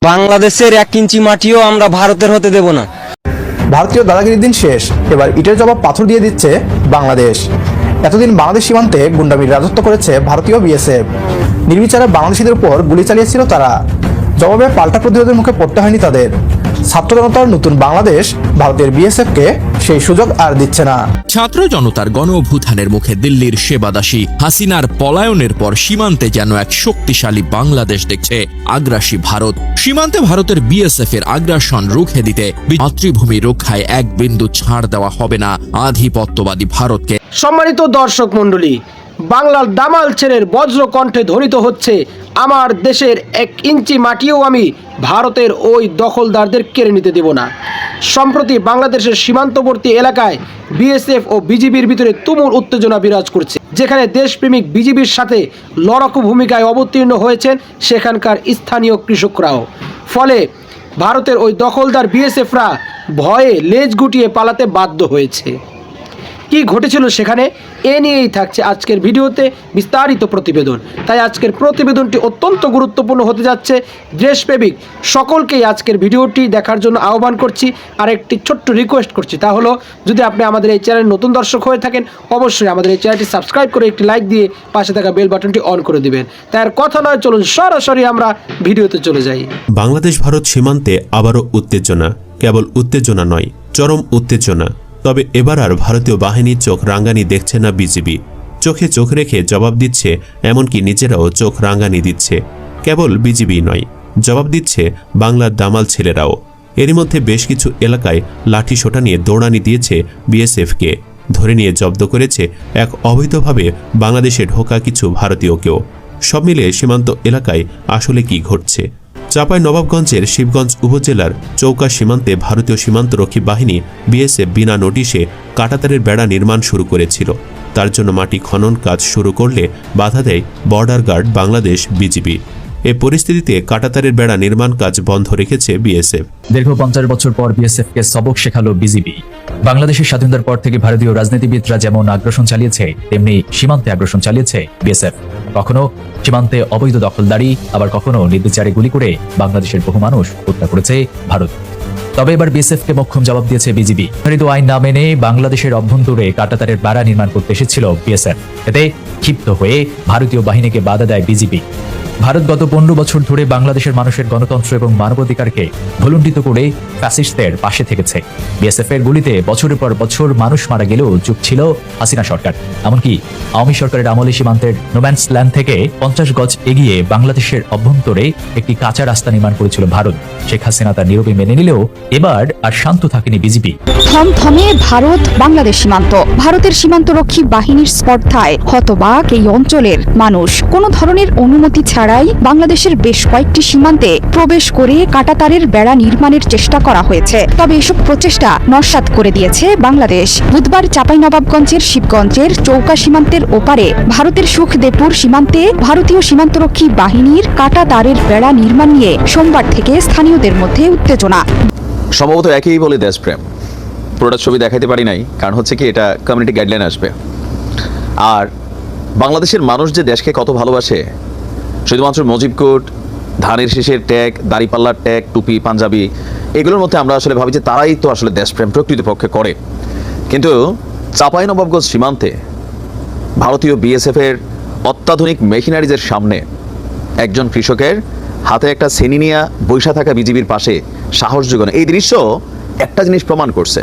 বাংলাদেশের 1 ইঞ্চি মাটিও আমরা ভারতের হতে দেব না। ভারতীয় দাদাগিরির দিন শেষ, এবার ইটের জবাব পাথর দিয়ে দিচ্ছে বাংলাদেশ। এতদিন বাংলাদেশ সীমান্তে গুন্ডামির রাজত্ব করেছে ভারতীয় বিএসএফ। নির্বিচারে বাংলাদেশিদের উপর গুলি চালিয়েছিল তারা। জবাবে পাল্টা প্রতিরোধের মুখে পড়তে হয়নি তাদের। ছাত্র জনতার নতুন বাংলাদেশ ভারতের বিএসএফকে সেই সুযোগ আর দিচ্ছে না। ছাত্র জনতার গণ অভ্যুত্থানের মুখে দিল্লির সেবাদাসী হাসিনার পলায়নের পর সীমান্তে যেন এক শক্তিশালী বাংলাদেশ দেখছে আগ্রাসী ভারত। সীমান্তে ভারতের বিএসএফ এর আগ্রাসন রুখে দিতে মাতৃভূমি রক্ষায় এক বিন্দু ছাড় দেওয়া হবে না আধিপত্যবাদী ভারতকে। সম্মানিত দর্শক মণ্ডলী, বাংলার দামাল ছেলের বজ্র কণ্ঠে ধ্বনিত হচ্ছে, আমার দেশের 1 ইঞ্চি মাটিও আমি ভারতের ওই দখলদারদের কেড়ে নিতে দেব না। সম্প্রতি বাংলাদেশের সীমান্তবর্তী এলাকায় বিএসএফ ও বিজিবির ভিতরে তুমুল উত্তেজনা বিরাজ করছে, যেখানে দেশপ্রেমিক বিজিবির সাথে লড়াকু ভূমিকায় অবতীর্ণ হয়েছেন সেখানকার স্থানীয় কৃষকরাও। ফলে ভারতের ওই দখলদার বিএসএফরা ভয়ে লেজ গুটিয়ে পালাতে বাধ্য হয়েছে। কি ঘটেছিল সেখানে, এ নিয়েই থাকছে আজকের ভিডিওতে বিস্তারিত প্রতিবেদন। তাই আজকের প্রতিবেদনটি অত্যন্ত গুরুত্বপূর্ণ হতে যাচ্ছে। দেশপ্রেমিক সকলকেই আজকের ভিডিওটি দেখার জন্য আহ্বান করছি। আর একটি ছোট্ট রিকোয়েস্ট করছি, তা হলো যদি আপনি আমাদের এই চ্যানেল নতুন দর্শক হয়ে থাকেন, অবশ্যই আমাদের এই চ্যানেলটি সাবস্ক্রাইব করে একটি লাইক দিয়ে পাশে থাকা বেল বাটনটি অন করে দিবেন। তাই আর কথা নয়, চলুন সরাসরি আমরা ভিডিওতে চলে যাই। বাংলাদেশ ভারত সীমান্তে আবারও উত্তেজনা, কেবল উত্তেজনা নয়, চরম উত্তেজনা। তবে এবার আর ভারতীয় বাহিনীর চোখ রাঙ্গানি দেখছে না বিজিবি। চোখে চোখ রেখে জবাব দিচ্ছে, এমনকি নিজেরাও চোখ রাঙ্গানি দিচ্ছে। কেবল বিজিবি নয়, জবাব দিচ্ছে বাংলার দামাল ছেলেরাও। এরই মধ্যে বেশ কিছু এলাকায় লাঠি সোটা নিয়ে দৌড়ানি দিয়েছে বিএসএফকে। ধরে নিয়ে জব্দ করেছে এক অবৈধভাবে বাংলাদেশে ঢোকা কিছু ভারতীয়কেও। সব মিলে সীমান্ত এলাকায় আসলে কি ঘটছে? চাঁপাইনবাবগঞ্জের শিবগঞ্জ উপজেলার চৌকা সীমান্তে ভারতীয় সীমান্তরক্ষী বাহিনী বিএসএফ বিনা নোটিশে কাঁটাতারের বেড়া নির্মাণ শুরু করেছিল। তার জন্য মাটি খনন কাজ শুরু করলে বাধা দেয় বর্ডার গার্ড বাংলাদেশ বিজিবি। এ পরিস্থিতিতে কাঁটাতারের বেড়া নির্মাণ কাজ বন্ধ রেখেছে বিএসএফ। দীর্ঘ 50 বছর পর বিএসএফকে সবক শেখালো বিজিবি। বাংলাদেশের স্বাধীনতার পর থেকে ভারতীয় রাজনীতিবিদরা যেমন আগ্রাসন চালিয়েছে, তেমনি সীমান্তে আগ্রাসন চালিয়েছে বিএসএফ। কখনো সীমান্তে অবৈধ দখলদারি, আবার কখনো নির্বিচারে গুলি করে বাংলাদেশের বহু মানুষ হত্যা করেছে ভারত। তবে এবার বিএসএফকে মোক্ষম জবাব দিয়েছে বিজিবি। নির্ধারিত আইন না মেনে বাংলাদেশের অভ্যন্তরে কাঁটাতারের বেড়া নির্মাণ করতে এসেছিল বিএসএফ। এতে ক্ষিপ্ত হয়ে ভারতীয় বাহিনীকে বাধা দেয় বিজিবি। ভারত গত 15 বছর ধরে বাংলাদেশের মানুষের গণতন্ত্র এবং মানবাধিকারকে ভুলুণ্ঠিত করে ফ্যাসিস্টদের পাশে থেকেছে। বিএসএফ এর গুলিতে বছরের পর বছর মানুষ মারা গেলেও চুপ ছিল হাসিনা সরকার। এমনকি আওয়ামী সরকারের আমলে সীমান্তের নোম্যান্স ল্যান্ড থেকে 50 গজ এগিয়ে বাংলাদেশের অভ্যন্তরে একটি কাঁচা রাস্তা নির্মাণ করেছিল ভারত। শেখ হাসিনা তার নীরবে মেনে নিলেও এবার আর শান্ত থাকেনি বিজিবি। থমথমে ভারত বাংলাদেশ সীমান্ত। ভারতের সীমান্তরক্ষী বাহিনীর স্পর্ধায় হতবাক এই অঞ্চলের মানুষ। কোনো ধরনের অনুমতি ছাড়াই বাংলাদেশের বেশ কয়েকটি সীমান্তে প্রবেশ করে কাঁটাতারের বেড়া নির্মাণের চেষ্টা করা হয়েছে। তবে এসব প্রচেষ্টা নস্যাৎ করে দিয়েছে বাংলাদেশ। বুধবার চাঁপাইনবাবগঞ্জের শিবগঞ্জের চৌকা সীমান্তের ওপারে ভারতের সুখদেবপুর সীমান্তে ভারতীয় সীমান্তরক্ষী বাহিনীর কাঁটাতারের বেড়া নির্মাণ নিয়ে সোমবার থেকে স্থানীয়দের মধ্যে উত্তেজনা। সম্ভবত একই বলে দেশপ্রেম। পুরোটা ছবি দেখাইতে পারি নাই, কারণ হচ্ছে কি এটা কমিউনিটি গাইডলাইন আসবে। আর বাংলাদেশের মানুষ যে দেশকে কত ভালোবাসে, শুধুমাত্র মুজিব কোট, ধানের শীষের ট্যাগ, দাড়িপাল্লার ট্যাগ, টুপি, পাঞ্জাবি, এগুলোর মধ্যে আমরা আসলে ভাবি যে তারাই তো আসলে দেশপ্রেম প্রকৃতপক্ষে করে। কিন্তু চাঁপাইনবাবগঞ্জ সীমান্তে ভারতীয় বিএসএফের অত্যাধুনিক মেশিনারিজের সামনে একজন কৃষকের হাতে একটা সেনি নিয়ে বৈশা থাকা বিজিবির পাশে সাহস যোগানো, এই দৃশ্য একটা জিনিস প্রমাণ করছে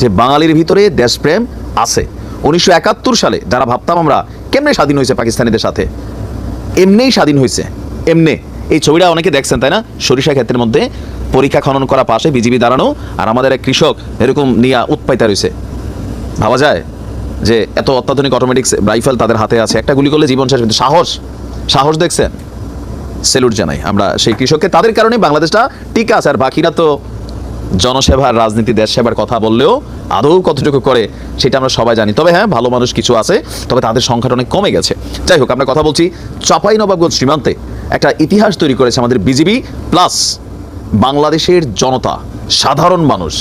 যে বাঙালির ভিতরে দেশপ্রেম আছে। 1971 সালে যারা ভাবতাম আমরা কেমনে স্বাধীন হয়েছে পাকিস্তানিদের সাথে, এমনিই স্বাধীন হয়েছে, এমনি। এই ছবিটা অনেকে দেখছেন তাই না? সরিষা ক্ষেত্রের মধ্যে পরীক্ষা খনন করা পাশে বিজিবি দাঁড়ানো, আর আমাদের এক কৃষক এরকম নিয়ে উৎপাইতা রয়েছে। ভাবা যায় যে এত অত্যাধুনিক অটোমেটিক রাইফেল তাদের হাতে আছে, একটা গুলি করলে জীবন শেষ। কিন্তু সাহস দেখছেন, সেলুট জানাই আমরা সেই কৃষককে। তাদের কারণে বাংলাদেশটা টিকে আছে। আর বাকিরা তো জনসেবার রাজনীতি, দেশ সেবার কথা বললেও আদৌ কতটুকু করে সেটা আমরা সবাই জানি। তবে হ্যাঁ, ভালো মানুষ কিছু আছে, তবে তাদের সংখ্যাটা অনেক কমে গেছে। যাই হোক, আমরা কথা বলছি চাঁপাইনবাবগঞ্জ সীমান্তে একটা ইতিহাস তৈরি করেছে আমাদের বিজিবি প্লাস বাংলাদেশের জনতা, সাধারণ মানুষ।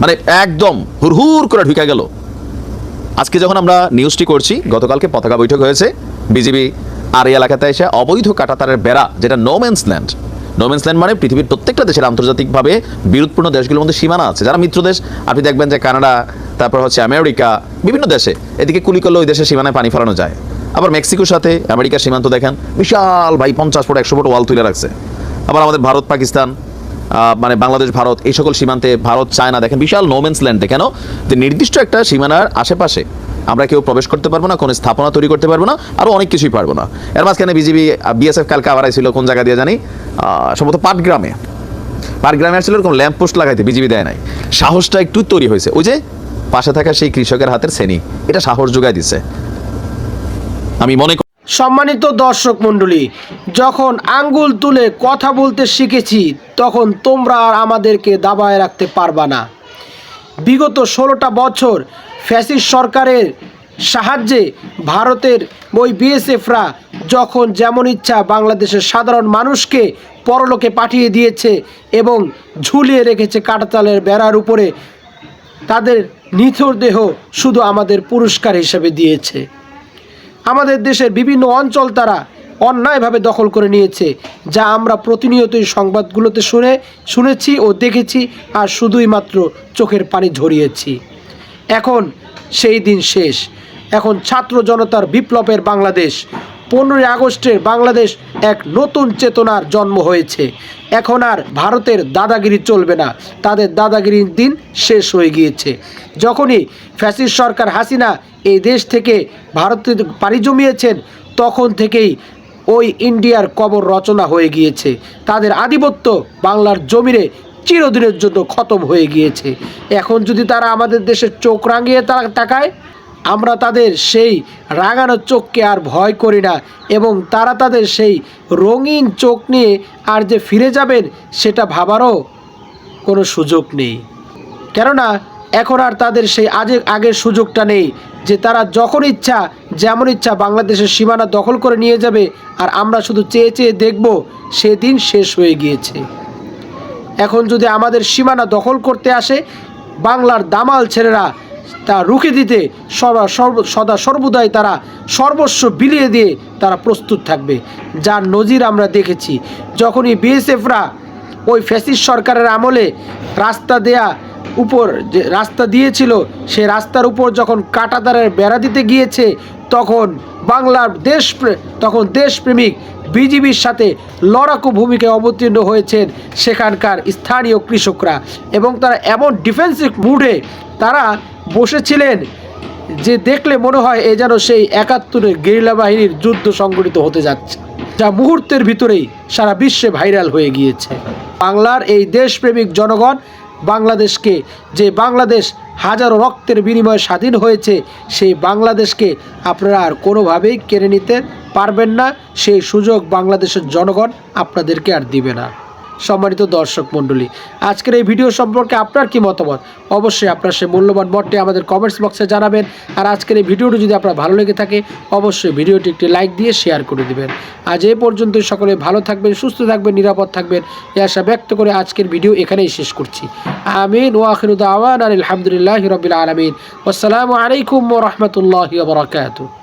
মানে একদম হুড়হুড় করে ঢুকে গেল। আজকে যখন আমরা নিউজটি করছি, গতকালকে পতাকা বৈঠক হয়েছে। বিজিবি আর এই এলাকাতে এসে অবৈধ কাঁটাতারের বেড়া, যেটা no man's land, no man's land মানে পৃথিবীর প্রত্যেকটা দেশের আন্তর্জাতিকভাবে বিরোধপূর্ণ দেশগুলোর মধ্যে সীমানা আছে, যারা মিত্র দেশ আপনি দেখবেন যে কানাডা, তারপর হচ্ছে আমেরিকা, বিভিন্ন দেশে এদিকে কুলি করলে ওই দেশের সীমানায় পানি ফেলানো যায়। আবার মেক্সিকোর সাথে আমেরিকার সীমান্ত দেখেন, বিশাল ভাই 50 ফুট 100 ফুট ওয়াল তুলে রাখছে। আবার আমাদের ভারত পাকিস্তান, মানে বাংলাদেশ ভারত, এই সকল সীমান্তে ভারত চায়না দেখেন বিশাল নোম্যান্স ল্যান্ড। কেন? যে নির্দিষ্ট একটা সীমানার আশেপাশে আমরা কেউ প্রবেশ করতে পারবো না, কোনো স্থাপনা তৈরি করতে পারবো না, আরও অনেক কিছুই পারবো না। এর মাঝখানে বিজিবি বিএসএফ কালকে আবার আইছিল কোন জায়গা দিয়ে জানি, সম্ভবত পাটগ্রামে আসছিল, এরকম ল্যাম্প পোস্ট লাগাইতে বিজিবি দেয় নাই। সাহসটা একটু তৈরি হয়েছে, ওই যে পাশে থাকা সেই কৃষকের হাতের শ্রেণী, এটা সাহস যোগায় দিচ্ছে। আমি মনে করি সম্মানিত দর্শক মণ্ডলী, যখন আঙ্গুল তুলে কথা বলতে শিখেছি তখন তোমরা আর আমাদেরকে দাবায় রাখতে পারবা না। বিগত 16টা বছর ফ্যাসিস্ট সরকারের সাহায্যে ভারতের ওই বিএসএফরা যখন যেমন ইচ্ছা বাংলাদেশের সাধারণ মানুষকে পরলোকে পাঠিয়ে দিয়েছে এবং ঝুলিয়ে রেখেছে কাঁটাতালের বেড়ার উপরে, তাদের নিথর দেহ শুধু আমাদের পুরস্কার হিসেবে দিয়েছে। আমাদের দেশের বিভিন্ন অঞ্চল তারা অন্যায়ভাবে দখল করে নিয়েছে, যা আমরা প্রতিনিয়তই সংবাদগুলোতে শুনেছি ও দেখেছি, আর শুধুই মাত্র চোখের পানি ঝরিয়েছি। এখন সেই দিন শেষ। এখন ছাত্র জনতার বিপ্লবের বাংলাদেশ, 15ই আগস্টের বাংলাদেশ এক নতুন চেতনার জন্ম হয়েছে। এখন আর ভারতের দাদাগিরি চলবে না, তাদের দাদাগিরির দিন শেষ হয়ে গিয়েছে। যখনই ফ্যাসিস্ট সরকার হাসিনা এই দেশ থেকে ভারতে পাড়ি জমিয়েছেন, তখন থেকেই ওই ইন্ডিয়ার কবর রচনা হয়ে গিয়েছে। তাদের আধিপত্য বাংলার জমিনে চিরদিনের জন্য খতম হয়ে গিয়েছে। এখন যদি তারা আমাদের দেশের চোখ রাঙিয়ে তাকায়, আমরা তাদের সেই রাঙানো চোখকে আর ভয় করি না, এবং তারা তাদের সেই রঙিন চোখ নিয়ে আর যে ফিরে যাবেন সেটা ভাবারও কোনো সুযোগ নেই। কেননা এখন আর তাদের সেই আগের সুযোগটা নেই যে তারা যখন ইচ্ছা যেমন ইচ্ছা বাংলাদেশের সীমানা দখল করে নিয়ে যাবে, আর আমরা শুধু চেয়ে চেয়ে দেখব। সেদিন শেষ হয়ে গিয়েছে। এখন যদি আমাদের সীমানা দখল করতে আসে, বাংলার দামাল ছেলেরা তা রুখে দিতে সদা সর্বদাই তারা সর্বস্ব বিলিয়ে দিয়ে তারা প্রস্তুত থাকবে। যার নজির আমরা দেখেছি, যখনই বিএসএফরা ওই ফ্যাসিস্ট সরকারের আমলে যে রাস্তা দিয়েছিল, সে রাস্তার উপর যখন কাঁটাতারের বেড়া দিতে গিয়েছে, তখন দেশপ্রেমিক বিজিবির সাথে লড়াকু ভূমিকায় অবতীর্ণ হয়েছেন সেখানকার স্থানীয় কৃষকরা, এবং তারা এমন ডিফেন্সিভ মুডে তারা বসেছিলেন যে দেখলে মনে হয় এ যেন সেই 71-এর গেরিলা বাহিনীর যুদ্ধ সংগঠিত হতে যাচ্ছে, যা মুহূর্তের ভিতরেই সারা বিশ্বে ভাইরাল হয়ে গিয়েছে। বাংলার এই দেশপ্রেমিক জনগণ বাংলাদেশকে, যে বাংলাদেশ হাজারো রক্তের বিনিময়ে স্বাধীন হয়েছে, সেই বাংলাদেশকে আপনারা আর কোনোভাবেই কেড়ে নিতে পারবেন না। সেই সুযোগ বাংলাদেশের জনগণ আপনাদেরকে আর দিবে না। সম্মানিত দর্শক মণ্ডলী, আজকের এই ভিডিও সম্পর্কে আপনার কি মতামত? অবশ্যই আপনার সেই মূল্যবান মতটি আমাদের কমেন্টস বক্সে জানাবেন। আর আজকের এই ভিডিওটি যদি আপনার ভালো লেগে থাকে, অবশ্যই ভিডিওটি একটি লাইক দিয়ে শেয়ার করে দিবেন। আজ এই পর্যন্তই। সকলে ভালো থাকবেন, সুস্থ থাকবেন, নিরাপদ থাকবেন, এই আশা ব্যক্ত করে আজকের ভিডিও এখানেই শেষ করছি। আমিন ওয়া আখিরু দাওয়ানা আলহামদুলিল্লাহি রাব্বিল আলামিন। আসসালামু আলাইকুম ওয়া রাহমাতুল্লাহি ওয়া বারাকাতুহু।